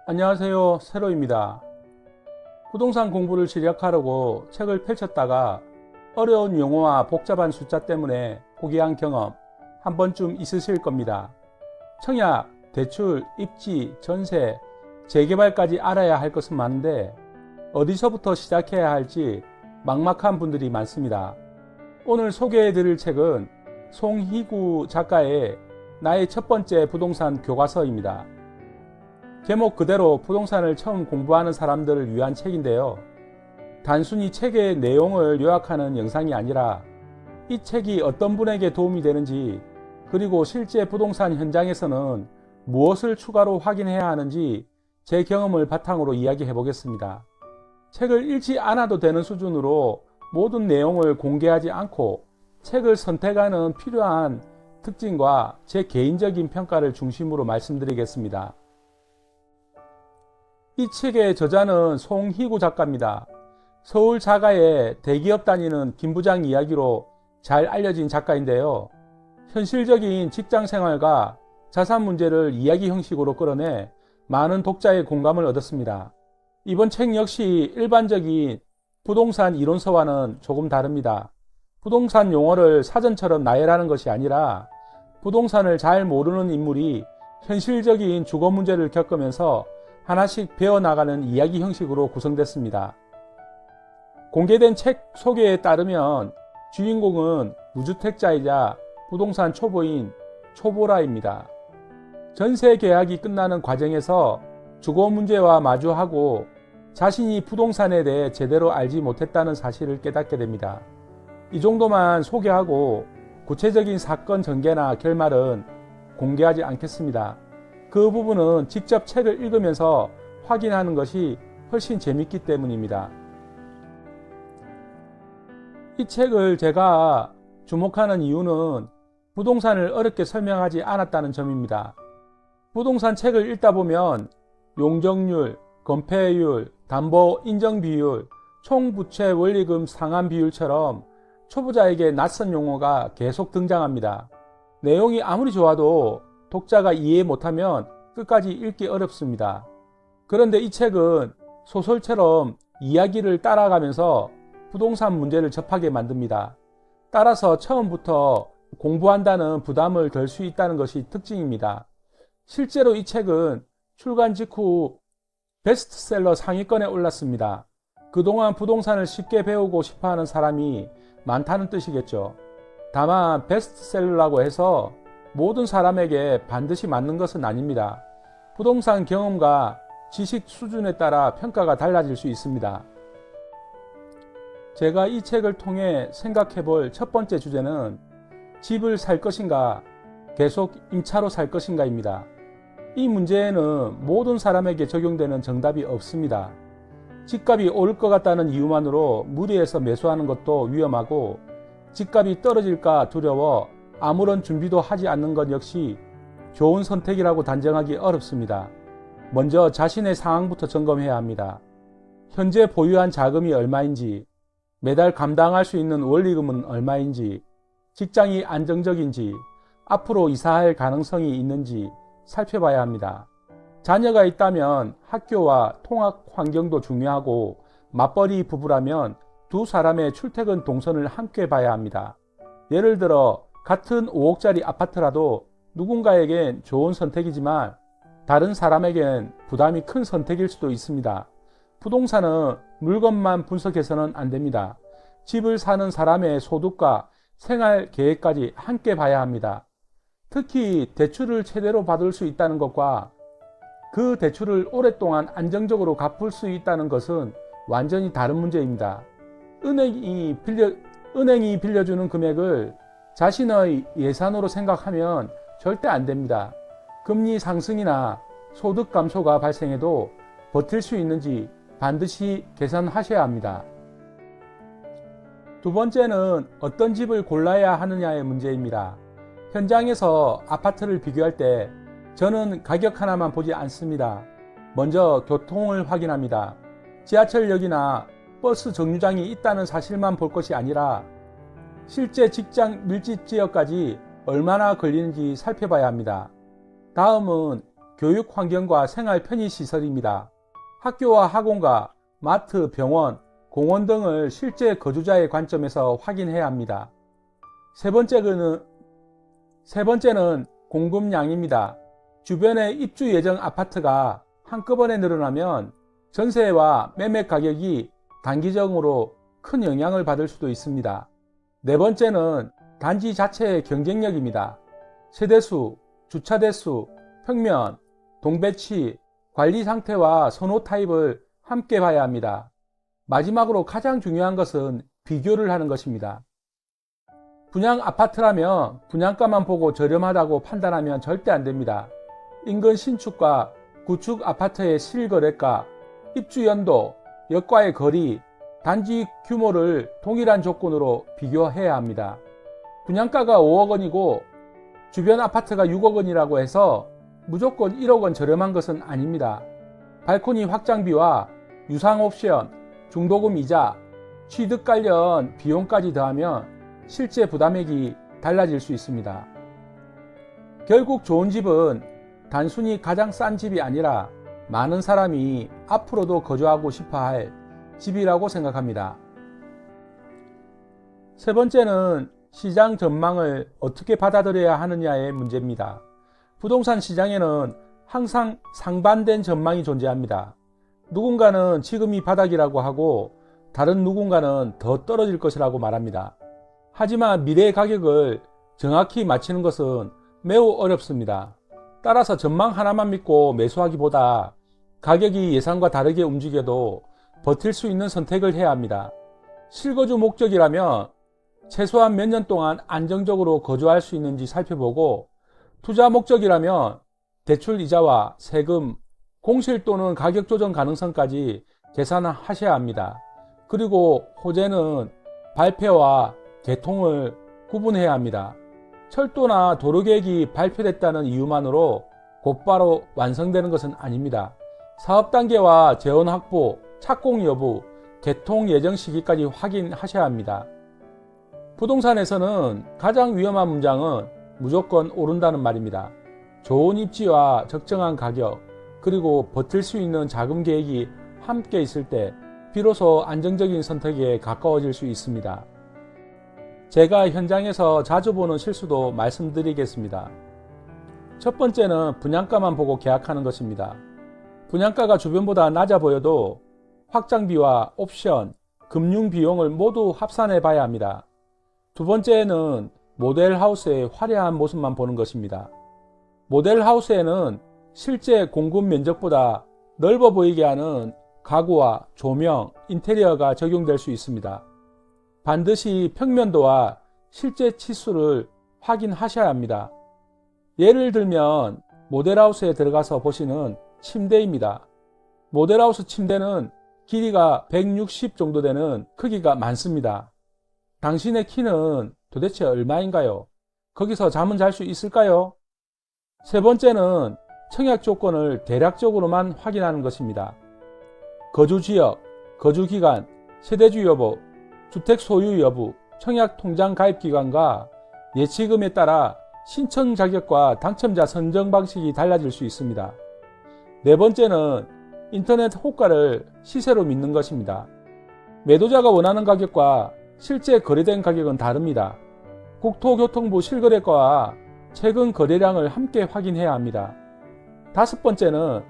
안녕하세요, 세로입니다. 부동산 공부를 시작하려고 책을 펼쳤다가 어려운 용어와 복잡한 숫자 때문에 포기한 경험 한 번쯤 있으실 겁니다. 청약, 대출, 입지, 전세, 재개발까지 알아야 할 것은 많은데 어디서부터 시작해야 할지 막막한 분들이 많습니다. 오늘 소개해드릴 책은 송희구 작가의 나의 첫 번째 부동산 교과서입니다. 제목 그대로 부동산을 처음 공부하는 사람들을 위한 책인데요. 단순히 책의 내용을 요약하는 영상이 아니라 이 책이 어떤 분에게 도움이 되는지, 그리고 실제 부동산 현장에서는 무엇을 추가로 확인해야 하는지 제 경험을 바탕으로 이야기해 보겠습니다. 책을 읽지 않아도 되는 수준으로 모든 내용을 공개하지 않고 책을 선택하는 필요한 특징과 제 개인적인 평가를 중심으로 말씀드리겠습니다. 이 책의 저자는 송희구 작가입니다. 서울 자가의 대기업 다니는 김 부장 이야기로 잘 알려진 작가인데요. 현실적인 직장 생활과 자산 문제를 이야기 형식으로 끌어내 많은 독자의 공감을 얻었습니다. 이번 책 역시 일반적인 부동산 이론서와는 조금 다릅니다. 부동산 용어를 사전처럼 나열하는 것이 아니라 부동산을 잘 모르는 인물이 현실적인 주거 문제를 겪으면서 하나씩 배워나가는 이야기 형식으로 구성됐습니다. 공개된 책 소개에 따르면 주인공은 무주택자이자 부동산 초보인 초보라입니다. 전세 계약이 끝나는 과정에서 주거 문제와 마주하고 자신이 부동산에 대해 제대로 알지 못했다는 사실을 깨닫게 됩니다. 이 정도만 소개하고 구체적인 사건 전개나 결말은 공개하지 않겠습니다. 그 부분은 직접 책을 읽으면서 확인하는 것이 훨씬 재밌기 때문입니다. 이 책을 제가 주목하는 이유는 부동산을 어렵게 설명하지 않았다는 점입니다. 부동산 책을 읽다 보면 용적률, 건폐율, 담보 인정 비율, 총부채 원리금 상환 비율처럼 초보자에게 낯선 용어가 계속 등장합니다. 내용이 아무리 좋아도 독자가 이해 못하면 끝까지 읽기 어렵습니다. 그런데 이 책은 소설처럼 이야기를 따라가면서 부동산 문제를 접하게 만듭니다. 따라서 처음부터 공부한다는 부담을 덜 수 있다는 것이 특징입니다. 실제로 이 책은 출간 직후 베스트셀러 상위권에 올랐습니다. 그동안 부동산을 쉽게 배우고 싶어하는 사람이 많다는 뜻이겠죠. 다만 베스트셀러라고 해서 모든 사람에게 반드시 맞는 것은 아닙니다. 부동산 경험과 지식 수준에 따라 평가가 달라질 수 있습니다. 제가 이 책을 통해 생각해 볼 첫 번째 주제는 집을 살 것인가, 계속 임차로 살 것인가입니다. 이 문제에는 모든 사람에게 적용되는 정답이 없습니다. 집값이 오를 것 같다는 이유만으로 무리해서 매수하는 것도 위험하고, 집값이 떨어질까 두려워 아무런 준비도 하지 않는 것 역시 좋은 선택이라고 단정하기 어렵습니다. 먼저 자신의 상황부터 점검해야 합니다. 현재 보유한 자금이 얼마인지, 매달 감당할 수 있는 원리금은 얼마인지, 직장이 안정적인지, 앞으로 이사할 가능성이 있는지 살펴봐야 합니다. 자녀가 있다면 학교와 통학 환경도 중요하고, 맞벌이 부부라면 두 사람의 출퇴근 동선을 함께 봐야 합니다. 예를 들어 같은 5억짜리 아파트라도 누군가에겐 좋은 선택이지만 다른 사람에겐 부담이 큰 선택일 수도 있습니다. 부동산은 물건만 분석해서는 안 됩니다. 집을 사는 사람의 소득과 생활 계획까지 함께 봐야 합니다. 특히 대출을 최대로 받을 수 있다는 것과 그 대출을 오랫동안 안정적으로 갚을 수 있다는 것은 완전히 다른 문제입니다. 은행이 빌려주는 금액을 자신의 예산으로 생각하면 절대 안 됩니다. 금리 상승이나 소득 감소가 발생해도 버틸 수 있는지 반드시 계산하셔야 합니다. 두 번째는 어떤 집을 골라야 하느냐의 문제입니다. 현장에서 아파트를 비교할 때 저는 가격 하나만 보지 않습니다. 먼저 교통을 확인합니다. 지하철역이나 버스 정류장이 있다는 사실만 볼 것이 아니라 실제 직장 밀집 지역까지 얼마나 걸리는지 살펴봐야 합니다. 다음은 교육 환경과 생활 편의시설입니다. 학교와 학원과 마트, 병원, 공원 등을 실제 거주자의 관점에서 확인해야 합니다. 세 번째는 공급량입니다. 주변에 입주 예정 아파트가 한꺼번에 늘어나면 전세와 매매 가격이 단기적으로 큰 영향을 받을 수도 있습니다. 네 번째는 단지 자체의 경쟁력입니다. 세대수, 주차 대수, 평면, 동배치, 관리 상태와 선호 타입을 함께 봐야 합니다. 마지막으로 가장 중요한 것은 비교를 하는 것입니다. 분양 아파트라면 분양가만 보고 저렴하다고 판단하면 절대 안 됩니다. 인근 신축과 구축 아파트의 실거래가, 입주 연도, 역과의 거리, 단지 규모를 동일한 조건으로 비교해야 합니다. 분양가가 5억 원이고 주변 아파트가 6억 원이라고 해서 무조건 1억 원 저렴한 것은 아닙니다. 발코니 확장비와 유상 옵션, 중도금 이자, 취득 관련 비용까지 더하면 실제 부담액이 달라질 수 있습니다. 결국 좋은 집은 단순히 가장 싼 집이 아니라 많은 사람이 앞으로도 거주하고 싶어 할 집이라고 생각합니다. 세 번째는 시장 전망을 어떻게 받아들여야 하느냐의 문제입니다. 부동산 시장에는 항상 상반된 전망이 존재합니다. 누군가는 지금이 바닥이라고 하고 다른 누군가는 더 떨어질 것이라고 말합니다. 하지만 미래의 가격을 정확히 맞히는 것은 매우 어렵습니다. 따라서 전망 하나만 믿고 매수하기보다 가격이 예상과 다르게 움직여도 버틸 수 있는 선택을 해야 합니다. 실거주 목적이라면 최소한 몇 년 동안 안정적으로 거주할 수 있는지 살펴보고, 투자 목적이라면 대출 이자와 세금, 공실 또는 가격 조정 가능성까지 계산하셔야 합니다. 그리고 호재는 발표와 개통을 구분해야 합니다. 철도나 도로 계획이 발표됐다는 이유만으로 곧바로 완성되는 것은 아닙니다. 사업 단계와 재원 확보, 착공 여부, 개통 예정 시기까지 확인하셔야 합니다. 부동산에서는 가장 위험한 문장은 무조건 오른다는 말입니다. 좋은 입지와 적정한 가격, 그리고 버틸 수 있는 자금 계획이 함께 있을 때 비로소 안정적인 선택에 가까워질 수 있습니다. 제가 현장에서 자주 보는 실수도 말씀드리겠습니다. 첫 번째는 분양가만 보고 계약하는 것입니다. 분양가가 주변보다 낮아 보여도 확장비와 옵션, 금융 비용을 모두 합산해 봐야 합니다. 두 번째는 모델하우스의 화려한 모습만 보는 것입니다. 모델하우스에는 실제 공급 면적보다 넓어 보이게 하는 가구와 조명, 인테리어가 적용될 수 있습니다. 반드시 평면도와 실제 치수를 확인하셔야 합니다. 예를 들면 모델하우스에 들어가서 보시는 침대입니다. 모델하우스 침대는 길이가 160 정도 되는 크기가 많습니다. 당신의 키는 도대체 얼마인가요? 거기서 잠은 잘 수 있을까요? 세 번째는 청약 조건을 대략적으로만 확인하는 것입니다. 거주지역, 거주기간, 세대주 여부, 주택 소유 여부, 청약 통장 가입 기간과 예치금에 따라 신청 자격과 당첨자 선정 방식이 달라질 수 있습니다. 네 번째는 인터넷 호가를 시세로 믿는 것입니다. 매도자가 원하는 가격과 실제 거래된 가격은 다릅니다. 국토교통부 실거래가와 최근 거래량을 함께 확인해야 합니다. 다섯 번째는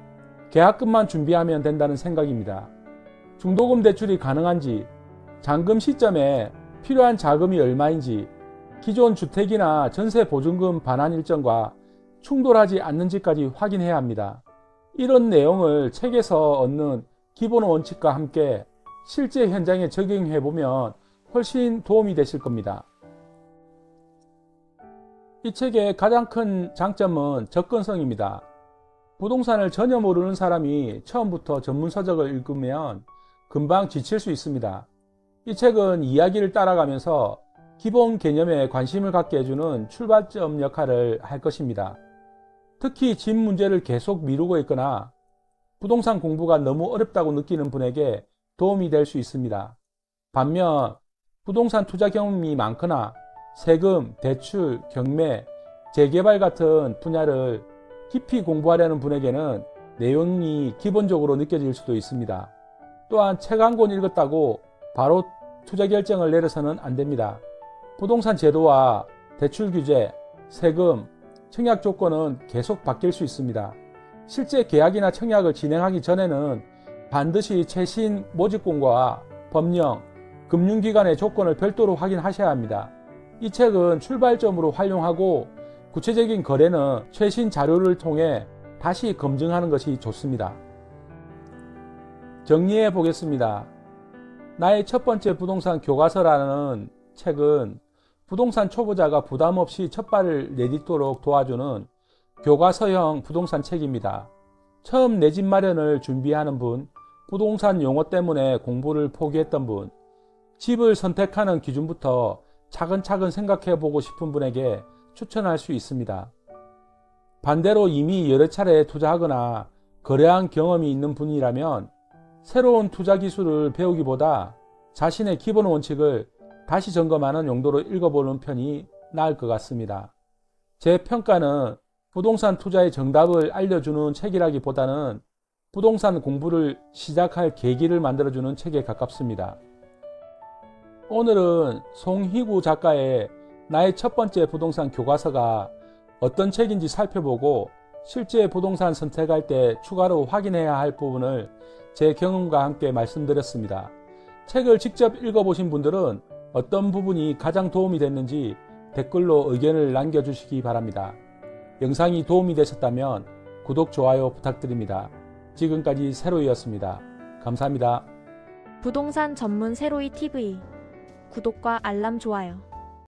계약금만 준비하면 된다는 생각입니다. 중도금 대출이 가능한지, 잔금 시점에 필요한 자금이 얼마인지, 기존 주택이나 전세 보증금 반환 일정과 충돌하지 않는지까지 확인해야 합니다. 이런 내용을 책에서 얻는 기본 원칙과 함께 실제 현장에 적용해보면 훨씬 도움이 되실 겁니다. 이 책의 가장 큰 장점은 접근성입니다. 부동산을 전혀 모르는 사람이 처음부터 전문 서적을 읽으면 금방 지칠 수 있습니다. 이 책은 이야기를 따라가면서 기본 개념에 관심을 갖게 해주는 출발점 역할을 할 것입니다. 특히 집 문제를 계속 미루고 있거나 부동산 공부가 너무 어렵다고 느끼는 분에게 도움이 될 수 있습니다. 반면 부동산 투자 경험이 많거나 세금, 대출, 경매, 재개발 같은 분야를 깊이 공부하려는 분에게는 내용이 기본적으로 느껴질 수도 있습니다. 또한 책 한 권 읽었다고 바로 투자 결정을 내려서는 안 됩니다. 부동산 제도와 대출 규제, 세금, 청약 조건은 계속 바뀔 수 있습니다. 실제 계약이나 청약을 진행하기 전에는 반드시 최신 모집공고와 법령, 금융기관의 조건을 별도로 확인하셔야 합니다. 이 책은 출발점으로 활용하고 구체적인 거래는 최신 자료를 통해 다시 검증하는 것이 좋습니다. 정리해 보겠습니다. 나의 첫 번째 부동산 교과서라는 책은 부동산 초보자가 부담 없이 첫 발을 내딛도록 도와주는 교과서형 부동산 책입니다. 처음 내 집 마련을 준비하는 분, 부동산 용어 때문에 공부를 포기했던 분, 집을 선택하는 기준부터 차근차근 생각해 보고 싶은 분에게 추천할 수 있습니다. 반대로 이미 여러 차례 투자하거나 거래한 경험이 있는 분이라면 새로운 투자 기술을 배우기보다 자신의 기본 원칙을 다시 점검하는 용도로 읽어보는 편이 나을 것 같습니다. 제 평가는 부동산 투자의 정답을 알려주는 책이라기보다는 부동산 공부를 시작할 계기를 만들어주는 책에 가깝습니다. 오늘은 송희구 작가의 나의 첫 번째 부동산 교과서가 어떤 책인지 살펴보고 실제 부동산 선택할 때 추가로 확인해야 할 부분을 제 경험과 함께 말씀드렸습니다. 책을 직접 읽어보신 분들은 어떤 부분이 가장 도움이 됐는지 댓글로 의견을 남겨주시기 바랍니다. 영상이 도움이 되셨다면 구독, 좋아요 부탁드립니다. 지금까지 세로이였습니다. 감사합니다. 부동산 전문 세로이 TV 구독과 알람 좋아요.